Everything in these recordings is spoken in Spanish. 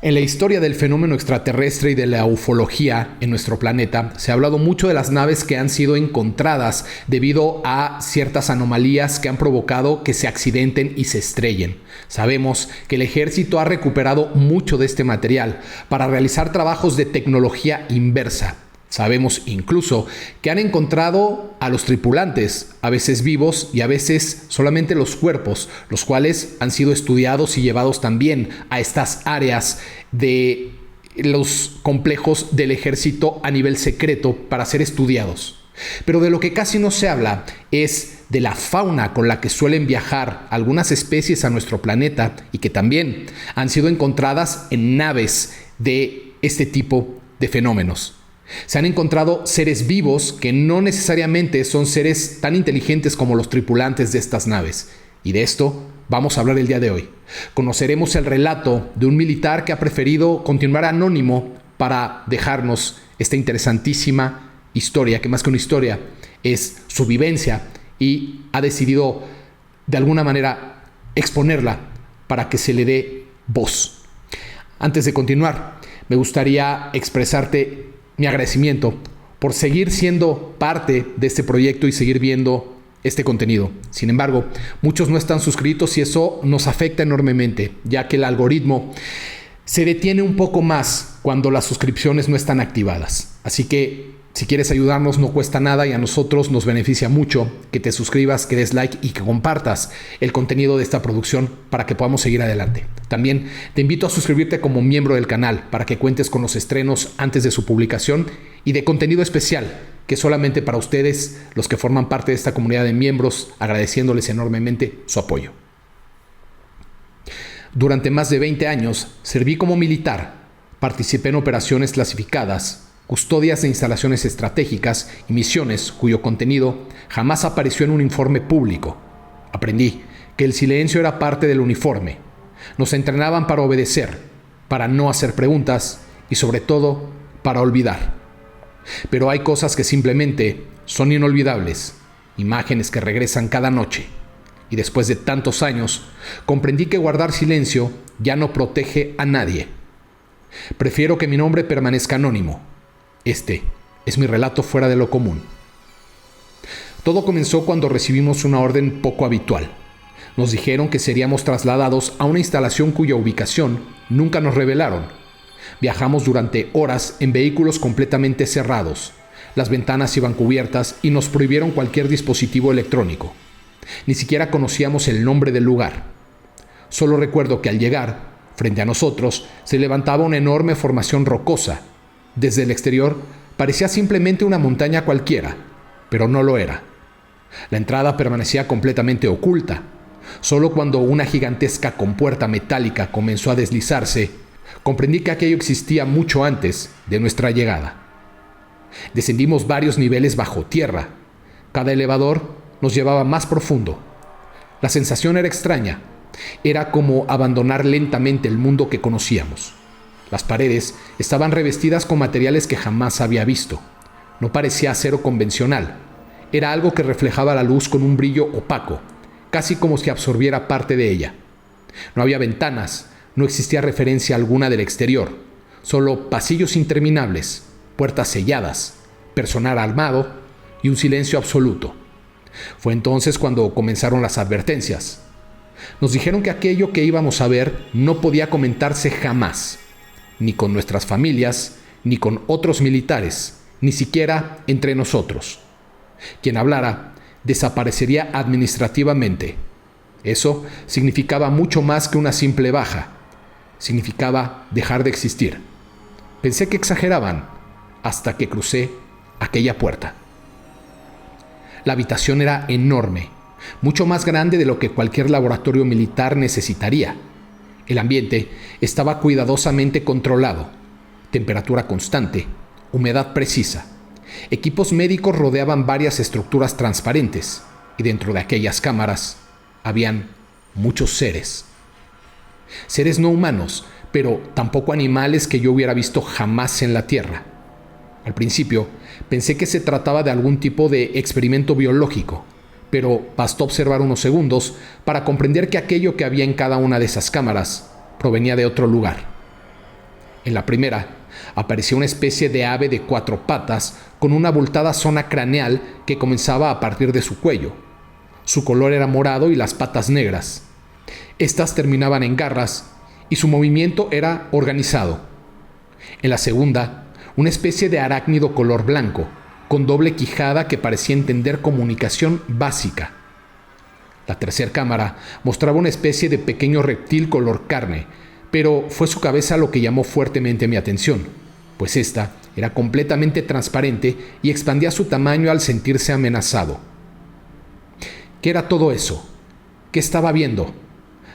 En la historia del fenómeno extraterrestre y de la ufología en nuestro planeta, se ha hablado mucho de las naves que han sido encontradas debido a ciertas anomalías que han provocado que se accidenten y se estrellen. Sabemos que el ejército ha recuperado mucho de este material para realizar trabajos de tecnología inversa. Sabemos incluso que han encontrado a los tripulantes, a veces vivos y a veces solamente los cuerpos, los cuales han sido estudiados y llevados también a estas áreas de los complejos del ejército a nivel secreto para ser estudiados. Pero de lo que casi no se habla es de la fauna con la que suelen viajar algunas especies a nuestro planeta y que también han sido encontradas en naves de este tipo de fenómenos. Se han encontrado seres vivos que no necesariamente son seres tan inteligentes como los tripulantes de estas naves. Y de esto vamos a hablar el día de hoy. Conoceremos el relato de un militar que ha preferido continuar anónimo para dejarnos esta interesantísima historia, que más que una historia es su vivencia, y ha decidido de alguna manera exponerla para que se le dé voz. Antes de continuar, me gustaría expresarte mi agradecimiento por seguir siendo parte de este proyecto y seguir viendo este contenido. Sin embargo, muchos no están suscritos y eso nos afecta enormemente, ya que el algoritmo se detiene un poco más cuando las suscripciones no están activadas. Así que si quieres ayudarnos, no cuesta nada y a nosotros nos beneficia mucho que te suscribas, que des like y que compartas el contenido de esta producción para que podamos seguir adelante. También te invito a suscribirte como miembro del canal para que cuentes con los estrenos antes de su publicación y de contenido especial que solamente para ustedes, los que forman parte de esta comunidad de miembros, agradeciéndoles enormemente su apoyo. Durante más de 20 años serví como militar, participé en operaciones clasificadas, custodias de instalaciones estratégicas y misiones cuyo contenido jamás apareció en un informe público. Aprendí que el silencio era parte del uniforme. Nos entrenaban para obedecer, para no hacer preguntas y sobre todo para olvidar. Pero hay cosas que simplemente son inolvidables, imágenes que regresan cada noche. Y después de tantos años, comprendí que guardar silencio ya no protege a nadie. Prefiero que mi nombre permanezca anónimo. Este es mi relato fuera de lo común. Todo comenzó cuando recibimos una orden poco habitual. Nos dijeron que seríamos trasladados a una instalación cuya ubicación nunca nos revelaron. Viajamos durante horas en vehículos completamente cerrados. Las ventanas iban cubiertas y nos prohibieron cualquier dispositivo electrónico. Ni siquiera conocíamos el nombre del lugar. Solo recuerdo que al llegar, frente a nosotros, se levantaba una enorme formación rocosa. Desde el exterior parecía simplemente una montaña cualquiera, pero no lo era. La entrada permanecía completamente oculta. Solo cuando una gigantesca compuerta metálica comenzó a deslizarse, comprendí que aquello existía mucho antes de nuestra llegada. Descendimos varios niveles bajo tierra. Cada elevador nos llevaba más profundo. La sensación era extraña. Era como abandonar lentamente el mundo que conocíamos. Las paredes estaban revestidas con materiales que jamás había visto. No parecía acero convencional. Era algo que reflejaba la luz con un brillo opaco, casi como si absorbiera parte de ella. No había ventanas, no existía referencia alguna del exterior, solo pasillos interminables, puertas selladas, personal armado y un silencio absoluto. Fue entonces cuando comenzaron las advertencias. Nos dijeron que aquello que íbamos a ver no podía comentarse jamás, ni con nuestras familias, ni con otros militares, ni siquiera entre nosotros. Quien hablara desaparecería administrativamente. Eso significaba mucho más que una simple baja. Significaba dejar de existir. Pensé que exageraban hasta que crucé aquella puerta. La habitación era enorme, mucho más grande de lo que cualquier laboratorio militar necesitaría. El ambiente estaba cuidadosamente controlado, temperatura constante, humedad precisa. Equipos médicos rodeaban varias estructuras transparentes y dentro de aquellas cámaras habían muchos seres. Seres no humanos, pero tampoco animales que yo hubiera visto jamás en la Tierra. Al principio pensé que se trataba de algún tipo de experimento biológico, pero bastó observar unos segundos para comprender que aquello que había en cada una de esas cámaras provenía de otro lugar. En la primera, aparecía una especie de ave de 4 patas con una abultada zona craneal que comenzaba a partir de su cuello. Su color era morado y las patas negras. Estas terminaban en garras y su movimiento era organizado. En la segunda, una especie de arácnido color blanco, con doble quijada que parecía entender comunicación básica. La tercera cámara mostraba una especie de pequeño reptil color carne, pero fue su cabeza lo que llamó fuertemente mi atención, pues esta era completamente transparente y expandía su tamaño al sentirse amenazado. ¿Qué era todo eso? ¿Qué estaba viendo?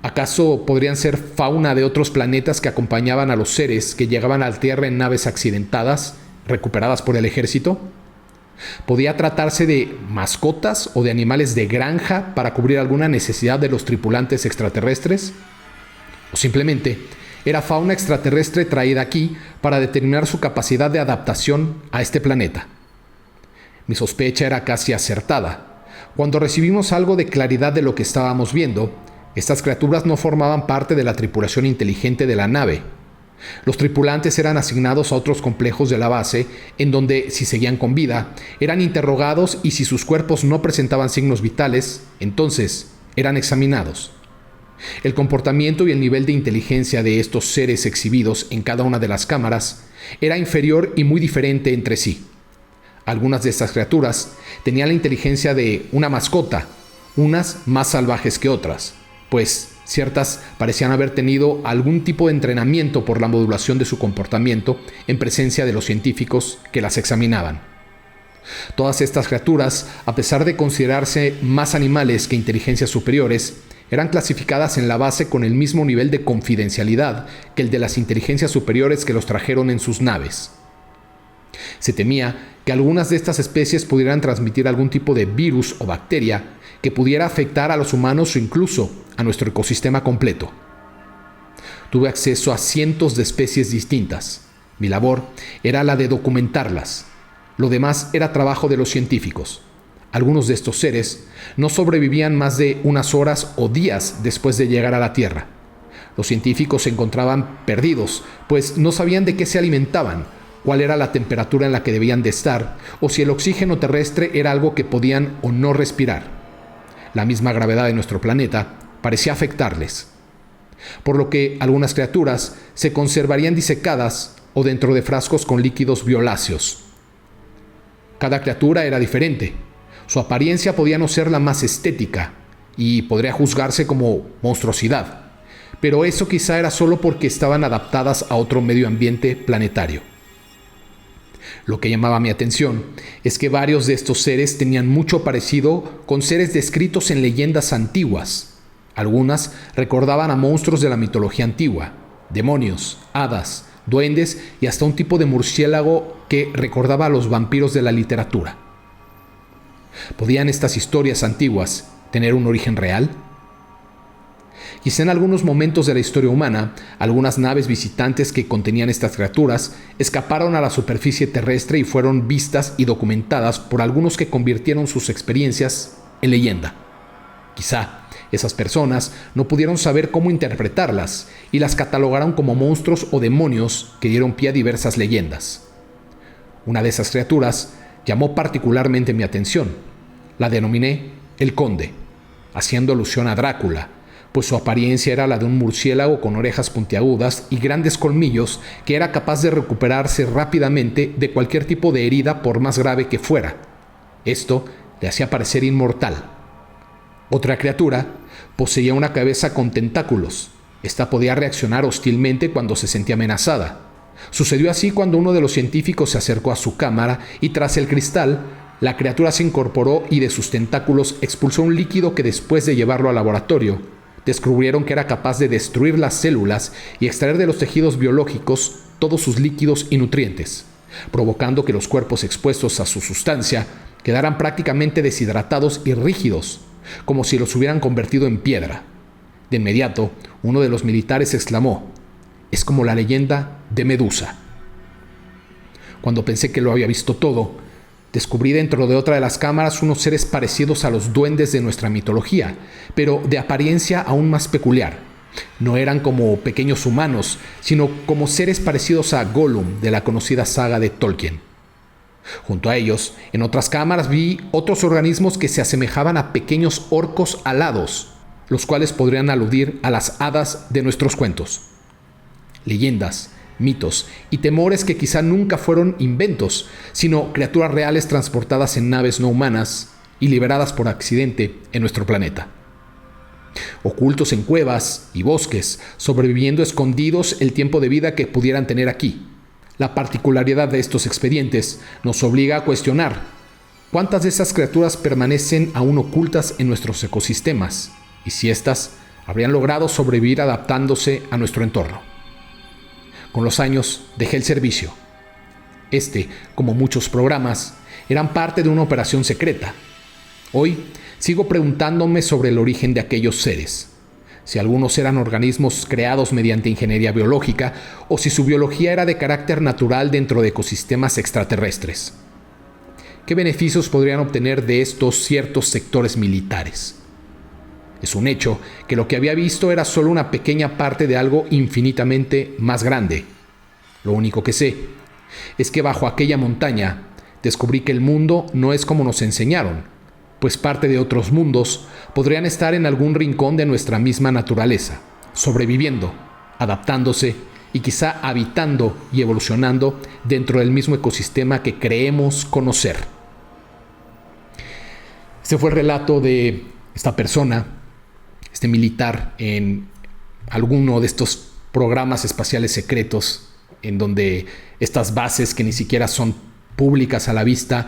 ¿Acaso podrían ser fauna de otros planetas que acompañaban a los seres que llegaban a la Tierra en naves accidentadas, recuperadas por el ejército? ¿Podía tratarse de mascotas o de animales de granja para cubrir alguna necesidad de los tripulantes extraterrestres? ¿O simplemente era fauna extraterrestre traída aquí para determinar su capacidad de adaptación a este planeta? Mi sospecha era casi acertada. Cuando recibimos algo de claridad de lo que estábamos viendo, estas criaturas no formaban parte de la tripulación inteligente de la nave. Los tripulantes eran asignados a otros complejos de la base, en donde, si seguían con vida, eran interrogados y si sus cuerpos no presentaban signos vitales, entonces eran examinados. El comportamiento y el nivel de inteligencia de estos seres exhibidos en cada una de las cámaras era inferior y muy diferente entre sí. Algunas de estas criaturas tenían la inteligencia de una mascota, unas más salvajes que otras, pues ciertas parecían haber tenido algún tipo de entrenamiento por la modulación de su comportamiento en presencia de los científicos que las examinaban. Todas estas criaturas, a pesar de considerarse más animales que inteligencias superiores, eran clasificadas en la base con el mismo nivel de confidencialidad que el de las inteligencias superiores que los trajeron en sus naves. Se temía que algunas de estas especies pudieran transmitir algún tipo de virus o bacteria que pudiera afectar a los humanos o incluso a nuestro ecosistema completo. Tuve acceso a cientos de especies distintas. Mi labor era la de documentarlas. Lo demás era trabajo de los científicos. Algunos de estos seres no sobrevivían más de unas horas o días después de llegar a la Tierra. Los científicos se encontraban perdidos, pues no sabían de qué se alimentaban, cuál era la temperatura en la que debían de estar, o si el oxígeno terrestre era algo que podían o no respirar. La misma gravedad de nuestro planeta parecía afectarles, por lo que algunas criaturas se conservarían disecadas o dentro de frascos con líquidos violáceos. Cada criatura era diferente. Su apariencia podía no ser la más estética y podría juzgarse como monstruosidad, pero eso quizá era solo porque estaban adaptadas a otro medio ambiente planetario. Lo que llamaba mi atención es que varios de estos seres tenían mucho parecido con seres descritos en leyendas antiguas. Algunas recordaban a monstruos de la mitología antigua, demonios, hadas, duendes y hasta un tipo de murciélago que recordaba a los vampiros de la literatura. ¿Podían estas historias antiguas tener un origen real? Quizá en algunos momentos de la historia humana, algunas naves visitantes que contenían estas criaturas escaparon a la superficie terrestre y fueron vistas y documentadas por algunos que convirtieron sus experiencias en leyenda. Quizá esas personas no pudieron saber cómo interpretarlas y las catalogaron como monstruos o demonios que dieron pie a diversas leyendas. Una de esas criaturas llamó particularmente mi atención. La denominé el Conde, haciendo alusión a Drácula, pues su apariencia era la de un murciélago con orejas puntiagudas y grandes colmillos que era capaz de recuperarse rápidamente de cualquier tipo de herida por más grave que fuera. Esto le hacía parecer inmortal. Otra criatura poseía una cabeza con tentáculos. Esta podía reaccionar hostilmente cuando se sentía amenazada. Sucedió así cuando uno de los científicos se acercó a su cámara y tras el cristal, la criatura se incorporó y de sus tentáculos expulsó un líquido que después de llevarlo al laboratorio, descubrieron que era capaz de destruir las células y extraer de los tejidos biológicos todos sus líquidos y nutrientes, provocando que los cuerpos expuestos a su sustancia quedaran prácticamente deshidratados y rígidos, como si los hubieran convertido en piedra. De inmediato, uno de los militares exclamó: «Es como la leyenda de Medusa». Cuando pensé que lo había visto todo, descubrí dentro de otra de las cámaras unos seres parecidos a los duendes de nuestra mitología, pero de apariencia aún más peculiar. No eran como pequeños humanos, sino como seres parecidos a Gollum de la conocida saga de Tolkien. Junto a ellos, en otras cámaras vi otros organismos que se asemejaban a pequeños orcos alados, los cuales podrían aludir a las hadas de nuestros cuentos. Leyendas, mitos y temores que quizá nunca fueron inventos, sino criaturas reales transportadas en naves no humanas y liberadas por accidente en nuestro planeta. Ocultos en cuevas y bosques, sobreviviendo escondidos el tiempo de vida que pudieran tener aquí. La particularidad de estos expedientes nos obliga a cuestionar cuántas de esas criaturas permanecen aún ocultas en nuestros ecosistemas y si éstas habrían logrado sobrevivir adaptándose a nuestro entorno. Con los años dejé el servicio. Como muchos programas, eran parte de una operación secreta. Hoy sigo preguntándome sobre el origen de aquellos seres, si algunos eran organismos creados mediante ingeniería biológica o si su biología era de carácter natural dentro de ecosistemas extraterrestres. ¿Qué beneficios podrían obtener de estos ciertos sectores militares? Es un hecho que lo que había visto era solo una pequeña parte de algo infinitamente más grande. Lo único que sé es que bajo aquella montaña descubrí que el mundo no es como nos enseñaron, pues parte de otros mundos podrían estar en algún rincón de nuestra misma naturaleza, sobreviviendo, adaptándose y quizá habitando y evolucionando dentro del mismo ecosistema que creemos conocer. Este fue el relato de esta persona, este militar, en alguno de estos programas espaciales secretos, en donde estas bases que ni siquiera son públicas a la vista,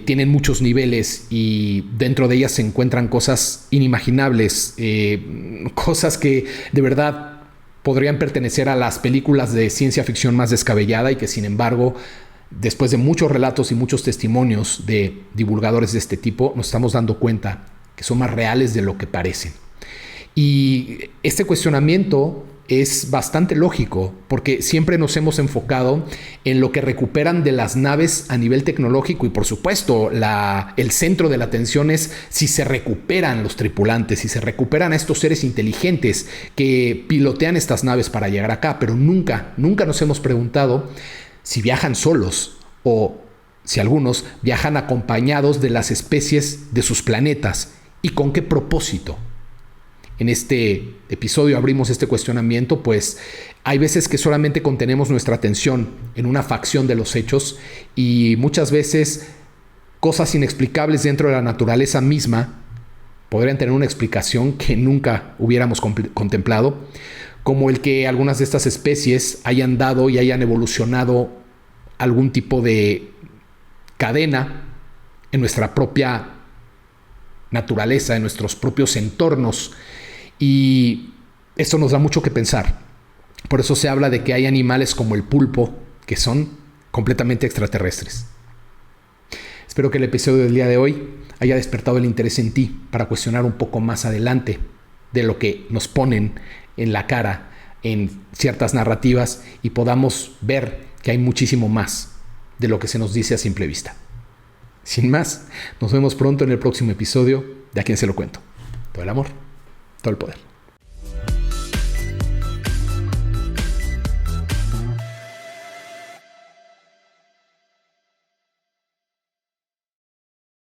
tienen muchos niveles y dentro de ellas se encuentran cosas inimaginables, cosas que de verdad podrían pertenecer a las películas de ciencia ficción más descabellada y que sin embargo, después de muchos relatos y muchos testimonios de divulgadores de este tipo, nos estamos dando cuenta que son más reales de lo que parecen. Y este cuestionamiento es bastante lógico porque siempre nos hemos enfocado en lo que recuperan de las naves a nivel tecnológico y por supuesto el centro de la atención es si se recuperan los tripulantes, si se recuperan a estos seres inteligentes que pilotean estas naves para llegar acá, pero nunca nos hemos preguntado si viajan solos o si algunos viajan acompañados de las especies de sus planetas y con qué propósito. En este episodio abrimos este cuestionamiento, pues hay veces que solamente contenemos nuestra atención en una facción de los hechos y muchas veces cosas inexplicables dentro de la naturaleza misma podrían tener una explicación que nunca hubiéramos contemplado, como el que algunas de estas especies hayan dado y hayan evolucionado algún tipo de cadena en nuestra propia naturaleza, en nuestros propios entornos. Y esto nos da mucho que pensar. Por eso se habla de que hay animales como el pulpo que son completamente extraterrestres. Espero que el episodio del día de hoy haya despertado el interés en ti para cuestionar un poco más adelante de lo que nos ponen en la cara en ciertas narrativas y podamos ver que hay muchísimo más de lo que se nos dice a simple vista. Sin más, nos vemos pronto en el próximo episodio de A Quién Se Lo Cuento. Todo el amor, todo el poder.